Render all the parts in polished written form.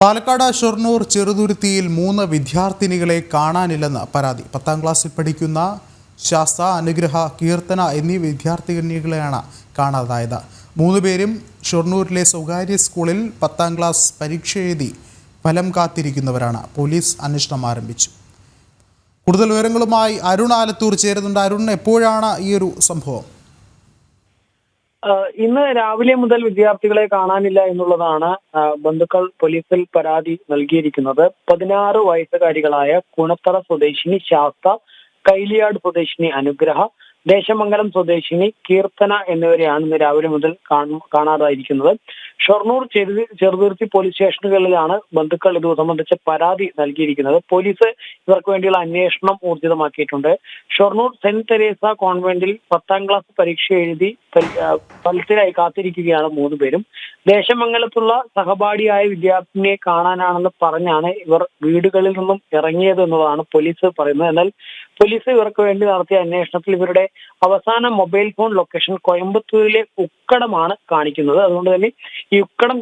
പാലക്കാട് ഷൊർണൂർ ചെറുതുരുത്തിയിൽ 3 വിദ്യാർത്ഥിനികളെ കാണാനില്ലെന്ന് പരാതി. 10ാം ക്ലാസ്സിൽ പഠിക്കുന്ന ശാസ്ത, അനുഗ്രഹ, കീർത്തന എന്നീ വിദ്യാർത്ഥിനികളെയാണ് കാണാതായത്. 3 പേരും ഷൊർണൂരിലെ സ്വകാര്യ സ്കൂളിൽ 10ാം ക്ലാസ് പരീക്ഷ എഴുതി ഫലം കാത്തിരിക്കുന്നവരാണ്. പോലീസ് അന്വേഷണം ആരംഭിച്ചു. കൂടുതൽ വിവരങ്ങളുമായി അരുൺ ആലത്തൂർ ചേരുന്നുണ്ട്. അരുൺ, എപ്പോഴാണ് ഈ ഒരു സംഭവം? ഇന്ന് രാവിലെ മുതൽ വിദ്യാർത്ഥികളെ കാണാനില്ല എന്നുള്ളതാണ് ബന്ധുക്കൾ പോലീസിൽ പരാതി നൽകിയിരിക്കുന്നത്. 16 വയസ്സുകാരികളായ കുണത്തറ സ്വദേശിനി ശാസ്ത, കൈലിയാട് സ്വദേശിനി അനുഗ്രഹ, ദേശമംഗലം സ്വദേശിനി കീർത്തന എന്നിവരെയാണ് ഇന്ന് രാവിലെ മുതൽ കാണാതായിരിക്കുന്നത്. ഷൊർണൂർ ചെറുതുരുത്തി പോലീസ് സ്റ്റേഷനുകളിലാണ് ബന്ധുക്കൾ ഇത് സംബന്ധിച്ച് പരാതി നൽകിയിരിക്കുന്നത്. പോലീസ് ഇവർക്ക് വേണ്ടിയുള്ള അന്വേഷണം ഊർജിതമാക്കിയിട്ടുണ്ട്. ഷൊർണൂർ സെന്റ് തെരേസ കോൺവെന്റിൽ 10ാം ക്ലാസ് പരീക്ഷ എഴുതി ഫലത്തിനായി കാത്തിരിക്കുകയാണ് 3 പേരും. ദേശമംഗലത്തുള്ള സഹപാഠിയായ വിദ്യാർത്ഥിനിയെ കാണാനാണെന്ന് പറഞ്ഞാണ് ഇവർ വീടുകളിൽ നിന്നും ഇറങ്ങിയത് എന്നതാണ് പോലീസ് പറയുന്നത്. എന്നാൽ പോലീസ് ഇവർക്ക് വേണ്ടി നടത്തിയ അന്വേഷണത്തിൽ ഇവരുടെ അവസാന മൊബൈൽ ഫോൺ ലൊക്കേഷൻ കോയമ്പത്തൂരിലെ ഉക്കടമാണ് കാണിക്കുന്നത്. അതുകൊണ്ട് തന്നെ ഈ ഉക്കടം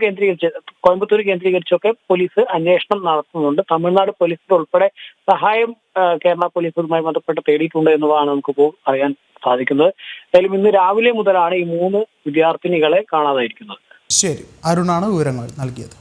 കോയമ്പത്തൂർ കേന്ദ്രീകരിച്ചൊക്കെ പോലീസ് അന്വേഷണം നടത്തുന്നുണ്ട്. തമിഴ്നാട് പോലീസിന്റെ ഉൾപ്പെടെ സഹായം കേരള പോലീസുമായി ബന്ധപ്പെട്ട് തേടിയിട്ടുണ്ട് എന്നതാണ് നമുക്കിപ്പോൾ അറിയാൻ സാധിക്കുന്നത്. എന്തായാലും ഇന്ന് രാവിലെ മുതലാണ് ഈ 3 വിദ്യാർത്ഥിനികളെ കാണാതായിരിക്കുന്നത്. ശരി, അരുണാണ് വിവരങ്ങൾ നൽകിയത്.